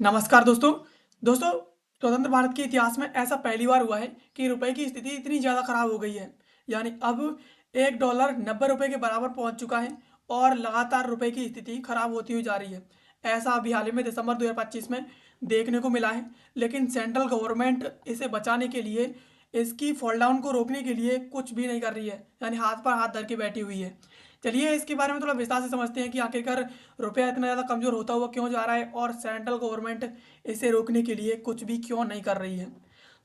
नमस्कार दोस्तों। दोस्तों, स्वतंत्र भारत के इतिहास में ऐसा पहली बार हुआ है कि रुपए की स्थिति इतनी ज़्यादा खराब हो गई है। यानी अब $1 90 रुपए के बराबर पहुंच चुका है और लगातार रुपए की स्थिति खराब होती हुई जा रही है। ऐसा अभी हाल ही में दिसंबर 2025 में देखने को मिला है। लेकिन सेंट्रल गवर्नमेंट इसे बचाने के लिए, इसकी फॉल डाउन को रोकने के लिए कुछ भी नहीं कर रही है। यानी हाथ पर हाथ धर के बैठी हुई है। चलिए इसके बारे में थोड़ा विस्तार से समझते हैं कि आखिरकार रुपया इतना ज़्यादा कमज़ोर होता हुआ क्यों जा रहा है और सेंट्रल गवर्नमेंट इसे रोकने के लिए कुछ भी क्यों नहीं कर रही है।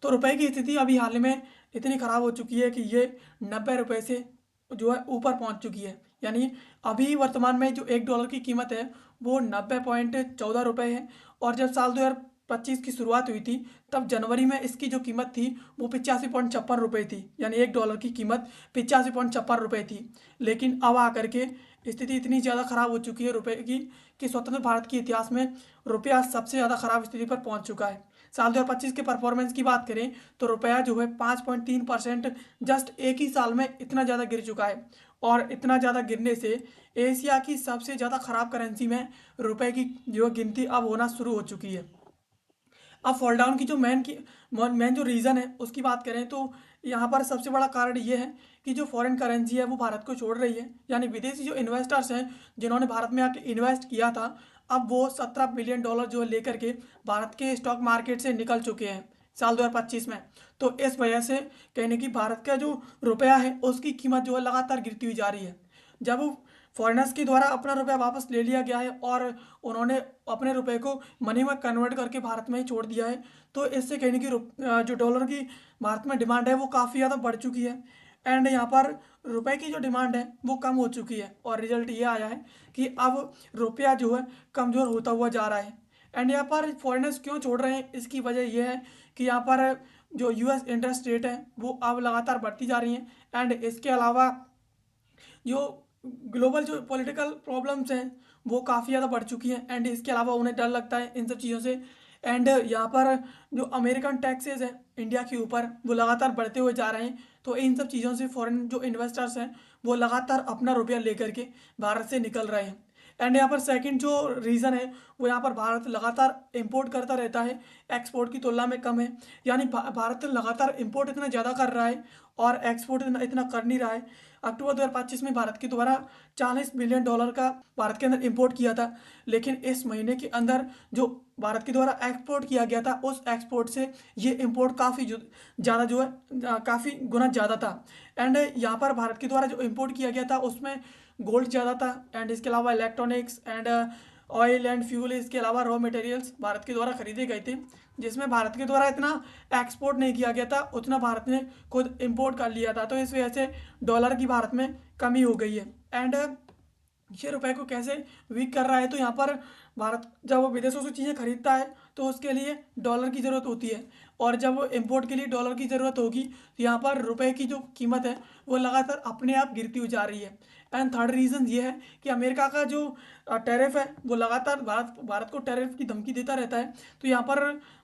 तो रुपए की स्थिति अभी हाल में इतनी ख़राब हो चुकी है कि ये 90 रुपए से जो है ऊपर पहुंच चुकी है। यानी अभी वर्तमान में जो $1 की कीमत है वो 90.14 रुपये है। और जब साल 2025 की शुरुआत हुई थी तब जनवरी में इसकी जो कीमत थी वो 85.56 रुपये थी। यानी $1 की कीमत 85.56 रुपये थी। लेकिन अब आकर के स्थिति इतनी ज़्यादा ख़राब हो चुकी है रुपए की कि स्वतंत्र भारत के इतिहास में रुपया सबसे ज़्यादा ख़राब स्थिति पर पहुंच चुका है। साल 2025 के परफॉर्मेंस की बात करें तो रुपया जो है 5.3% जस्ट एक ही साल में इतना ज़्यादा गिर चुका है। और इतना ज़्यादा गिरने से एशिया की सबसे ज़्यादा ख़राब करेंसी में रुपए की जो गिनती अब होना शुरू हो चुकी है। अब फॉल डाउन की जो मेन जो रीज़न है उसकी बात करें तो यहाँ पर सबसे बड़ा कारण ये है कि जो फॉरेन करेंसी है वो भारत को छोड़ रही है। यानी विदेशी जो इन्वेस्टर्स हैं जिन्होंने भारत में आके इन्वेस्ट किया था, अब वो $17 बिलियन जो है लेकर के भारत के स्टॉक मार्केट से निकल चुके हैं साल 2025 में। तो इस वजह से कहने की भारत का जो रुपया है उसकी कीमत जो है लगातार गिरती हुई जा रही है। जब फॉरेनर्स के द्वारा अपना रुपया वापस ले लिया गया है और उन्होंने अपने रुपए को मनी में कन्वर्ट करके भारत में ही छोड़ दिया है, तो इससे कहने की जो डॉलर की भारत में डिमांड है वो काफ़ी ज़्यादा बढ़ चुकी है। एंड यहाँ पर रुपए की जो डिमांड है वो कम हो चुकी है और रिजल्ट ये आया है कि अब रुपया जो है कमज़ोर होता हुआ जा रहा है। एंड यहाँ पर फॉरेनर्स क्यों छोड़ रहे हैं, इसकी वजह यह है कि यहाँ पर जो यूएस इंटरेस्ट रेट है वो अब लगातार बढ़ती जा रही है। एंड इसके अलावा जो ग्लोबल जो पॉलिटिकल प्रॉब्लम्स हैं वो काफ़ी ज़्यादा बढ़ चुकी हैं। एंड इसके अलावा उन्हें डर लगता है इन सब चीज़ों से। एंड यहाँ पर जो अमेरिकन टैक्सेस हैं इंडिया के ऊपर वो लगातार बढ़ते हुए जा रहे हैं। तो इन सब चीज़ों से फॉरेन जो इन्वेस्टर्स हैं वो लगातार अपना रुपया लेकर के भारत से निकल रहे हैं। एंड यहाँ पर सेकंड जो रीज़न है वो यहाँ पर भारत लगातार इंपोर्ट करता रहता है, एक्सपोर्ट की तुलना में कम है। यानी भारत लगातार इंपोर्ट इतना ज़्यादा कर रहा है और एक्सपोर्ट इतना इतना कर नहीं रहा है। अक्टूबर 2025 में भारत के द्वारा $40 बिलियन का भारत के अंदर इंपोर्ट किया था। लेकिन इस महीने के अंदर जो भारत के द्वारा एक्सपोर्ट किया गया था उस एक्सपोर्ट से ये इंपोर्ट काफ़ी ज़्यादा जो है काफ़ी गुना ज़्यादा था। एंड यहाँ पर भारत के द्वारा जो इंपोर्ट किया गया था उसमें गोल्ड ज़्यादा था। एंड इसके अलावा electronics and oil and fuel, इसके अलावा रॉ मटेरियल्स भारत के द्वारा खरीदे गए थे। जिसमें भारत के द्वारा इतना एक्सपोर्ट नहीं किया गया था उतना भारत ने खुद इंपोर्ट कर लिया था। तो इस वजह से डॉलर की भारत में कमी हो गई है। एंड ये रुपए को कैसे वीक कर रहा है, तो यहाँ पर भारत जब वो विदेशों से चीज़ें खरीदता है तो उसके लिए डॉलर की ज़रूरत होती है। और जब वो इम्पोर्ट के लिए डॉलर की ज़रूरत होगी तो यहाँ पर रुपए की जो कीमत है वो लगातार अपने आप गिरती हुई जा रही है। एंड थर्ड रीज़न ये है कि अमेरिका का जो टैरिफ है वो लगातार भारत भारत को टैरिफ की धमकी देता रहता है। तो यहाँ पर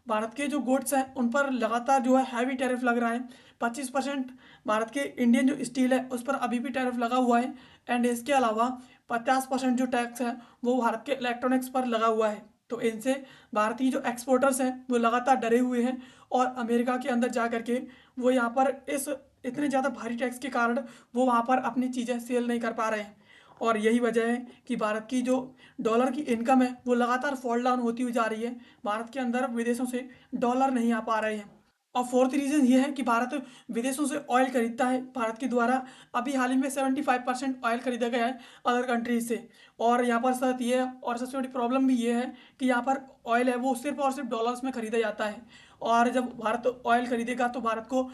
भारत के जो गुड्स हैं उन पर लगातार जो है हैवी टैरिफ लग रहा है। 25% भारत के इंडियन जो स्टील है उस पर अभी भी टैरिफ लगा हुआ है। एंड इसके अलावा 50% जो टैक्स है वो भारत के इलेक्ट्रॉनिक्स पर लगा हुआ है। तो इनसे भारतीय जो एक्सपोर्टर्स हैं वो लगातार डरे हुए हैं और अमेरिका के अंदर जा करके वो यहाँ पर इस इतने ज़्यादा भारी टैक्स के कारण वो वहाँ पर अपनी चीज़ें सेल नहीं कर पा रहे हैं। और यही वजह है कि भारत की जो डॉलर की इनकम है वो लगातार फॉल डाउन होती हुई जा रही है। भारत के अंदर विदेशों से डॉलर नहीं आ पा रहे हैं। और फोर्थ रीज़न ये है कि भारत विदेशों से ऑयल खरीदता है। भारत के द्वारा अभी हाल ही में 75% ऑयल खरीदा गया है अदर कंट्रीज से। और यहाँ पर सर ये है और सबसे बड़ी प्रॉब्लम भी ये है कि यहाँ पर ऑयल है वो सिर्फ और सिर्फ डॉलर्स में खरीदा जाता है। और जब भारत ऑयल खरीदेगा तो भारत को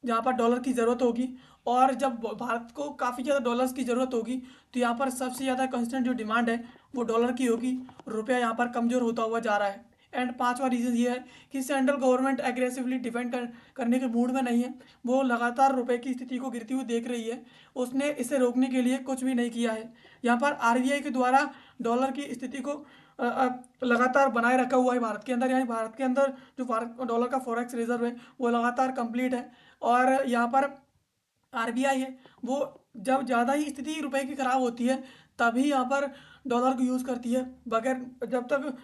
यहाँ पर डॉलर की ज़रूरत होगी। और जब भारत को काफ़ी ज़्यादा डॉलर्स की ज़रूरत होगी तो यहाँ पर सबसे ज़्यादा कंस्टेंट जो डिमांड है वो डॉलर की होगी। रुपया यहाँ पर कमज़ोर होता हुआ जा रहा है। एंड पांचवा रीज़न ये है कि सेंट्रल गवर्नमेंट एग्रेसिवली डिफेंड करने के मूड में नहीं है। वो लगातार रुपए की स्थिति को गिरती हुई देख रही है। उसने इसे रोकने के लिए कुछ भी नहीं किया है। यहाँ पर आरबीआई के द्वारा डॉलर की स्थिति को लगातार बनाए रखा हुआ है भारत के अंदर। यानी भारत के अंदर जो भारत डॉलर का फॉरेक्स रिजर्व है वो लगातार कंप्लीट है। और यहाँ पर आरबीआई है वो जब ज़्यादा ही स्थिति रुपए की ख़राब होती है तभी यहाँ पर डॉलर को यूज़ करती है, बगैर जब तक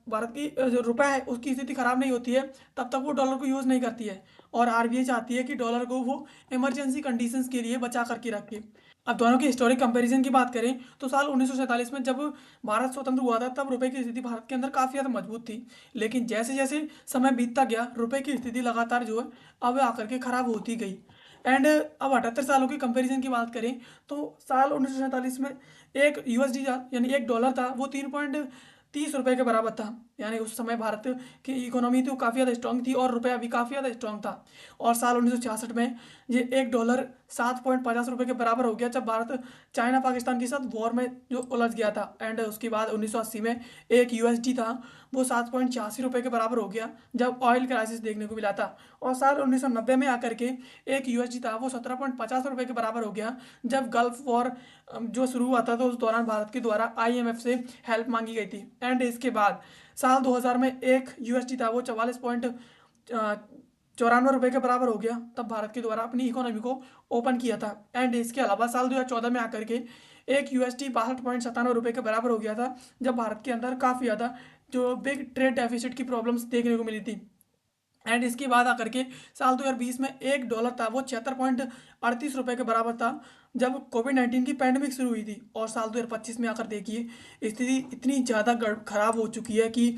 भारत की जो रुपया है उसकी स्थिति ख़राब नहीं होती है तब तक वो डॉलर को यूज़ नहीं करती है। और आरबीआई चाहती है कि डॉलर को वो इमरजेंसी कंडीशंस के लिए बचा करके रखे। अब दोनों की हिस्टोरिक कंपैरिजन की बात करें तो साल 1947 में जब भारत स्वतंत्र हुआ था तब रुपए की स्थिति भारत के अंदर काफ़ी ज़्यादा मजबूत थी। लेकिन जैसे जैसे समय बीतता गया रुपए की स्थिति लगातार जो है अब आकर के खराब होती गई। एंड अब 78 सालों की कंपैरिजन की बात करें तो साल 1947 में एक यूएसडी यानी एक डॉलर था वो 3.30 रुपये के बराबर था। यानी उस समय भारत की इकोनॉमी थी वो काफ़ी ज़्यादा स्ट्रांग थी और रुपया भी काफ़ी ज़्यादा स्ट्रांग था। और साल 1966 में ये एक डॉलर 7.50 रुपये के बराबर हो गया जब भारत चाइना पाकिस्तान के साथ वॉर में जो उलझ गया था। एंड उसके बाद 1980 में एक यूएसडी था वो 7.86 रुपये के बराबर हो गया जब ऑयल क्राइसिस देखने को मिला था। और साल 1990 में आकर के एक यूएसडी था वो 17.50 रुपये के बराबर हो गया जब गल्फ वॉर जो शुरू हुआ था तो उस दौरान भारत के द्वारा आईएमएफ से हेल्प मांगी गई थी। एंड इसके बाद साल 2000 में एक यूएसडी था वो 44.94 रुपये के बराबर हो गया तब भारत के द्वारा अपनी इकोनॉमी को ओपन किया था। एंड इसके अलावा साल 2014 में आकर के एक यूएसडी 62.97 रुपये के बराबर हो गया था जब भारत के अंदर काफ़ी ज़्यादा जो बिग ट्रेड डेफिसिट की प्रॉब्लम्स देखने को मिली थी। एंड इसके बाद आकर के साल 2020 में एक डॉलर था वो 76.38 रुपये के बराबर था जब कोविड-19 की पैंडमिक शुरू हुई थी। और साल 2025 में आकर देखिए स्थिति इतनी ज़्यादा खराब हो चुकी है कि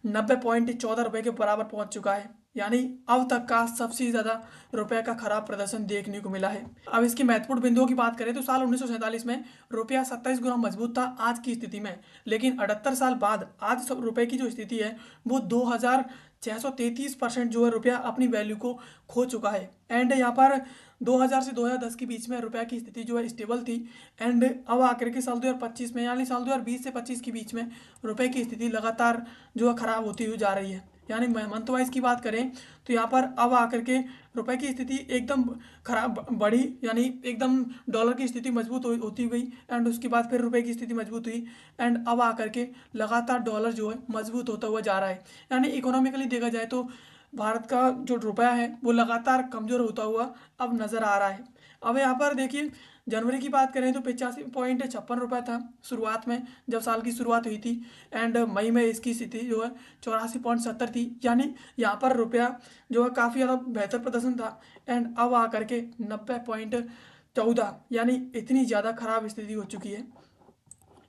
90.14 रुपये के बराबर पहुंच चुका है। यानी अब तक का सबसे ज़्यादा रुपए का खराब प्रदर्शन देखने को मिला है। अब इसकी महत्वपूर्ण बिंदुओं की बात करें तो साल 1947 में रुपया 27 गुना मजबूत था आज की स्थिति में। लेकिन 78 साल बाद आज सब रुपए की जो स्थिति है वो 2633% जो है रुपया अपनी वैल्यू को खो चुका है। एंड यहाँ पर 2000 से 2010 के बीच में रुपया की स्थिति जो है स्टेबल थी। एंड अब आकर के साल 2025 में यानी साल 2020 से 25 के बीच में रुपए की स्थिति लगातार जो है खराब होती हुई जा रही है। यानी मंथ वाइज की बात करें तो यहाँ पर अब आकर के रुपए की स्थिति एकदम खराब बढ़ी यानी एकदम डॉलर की स्थिति मजबूत होती गई। एंड उसके बाद फिर रुपए की स्थिति मजबूत हुई एंड अब आकर के लगातार डॉलर जो है मजबूत होता हुआ जा रहा है। यानी इकोनॉमिकली देखा जाए तो भारत का जो रुपया है वो लगातार कमज़ोर होता हुआ अब नज़र आ रहा है। अब यहाँ पर देखिए जनवरी की बात करें तो 85.56 रुपये था शुरुआत में जब साल की शुरुआत हुई थी। एंड मई में इसकी स्थिति जो है 84.70 थी। यानी यहाँ पर रुपया जो है काफ़ी ज़्यादा बेहतर प्रदर्शन था। एंड अब आकर के 90.14 यानी इतनी ज़्यादा खराब स्थिति हो चुकी है।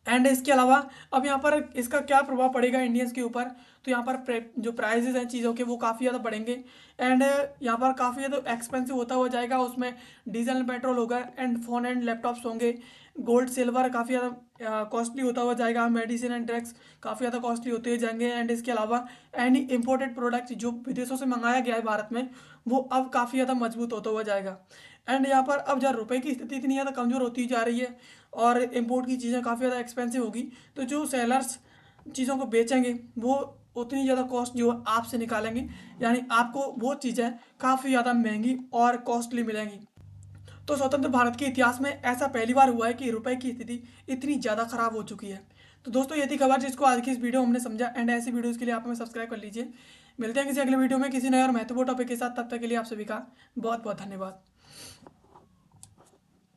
एंड इसके अलावा अब यहाँ पर इसका क्या प्रभाव पड़ेगा इंडियंस के ऊपर तो यहाँ पर जो प्राइजेस हैं चीज़ों के वो काफ़ी ज़्यादा बढ़ेंगे। एंड यहाँ पर काफ़ी ज़्यादा एक्सपेंसिव होता हुआ जाएगा उसमें डीजल पेट्रोल होगा एंड फ़ोन एंड लैपटॉप्स होंगे। गोल्ड सिल्वर काफ़ी ज़्यादा कॉस्टली होता हुआ जाएगा। मेडिसिन एंड ड्रग्स काफ़ी ज़्यादा कॉस्टली होते हुए जाएंगे। एंड इसके अलावा एनी इम्पोर्टेड प्रोडक्ट जो विदेशों से मंगाया गया है भारत में वो अब काफ़ी ज़्यादा मजबूत होता हुआ जाएगा। एंड यहाँ पर अब जब रुपए की स्थिति इतनी ज़्यादा कमज़ोर होती जा रही है और इम्पोर्ट की चीज़ें काफ़ी ज़्यादा एक्सपेंसिव होगी तो जो सेलर्स चीज़ों को बेचेंगे वो उतनी ज़्यादा कॉस्ट जो है आपसे निकालेंगे। यानी आपको वो चीज़ें काफ़ी ज़्यादा महंगी और कॉस्टली मिलेंगी। तो स्वतंत्र भारत के इतिहास में ऐसा पहली बार हुआ है कि रुपए की स्थिति इतनी ज़्यादा खराब हो चुकी है। तो दोस्तों ये थी खबर जिसको आज की इस वीडियो में हमने समझा। एंड ऐसी वीडियोज़ के लिए आप हमें सब्सक्राइब कर लीजिए। मिलते हैं किसी अगले वीडियो में किसी नए और महत्वपूर्ण टॉपिक के साथ। तब तक के लिए आप सभी का बहुत बहुत धन्यवाद।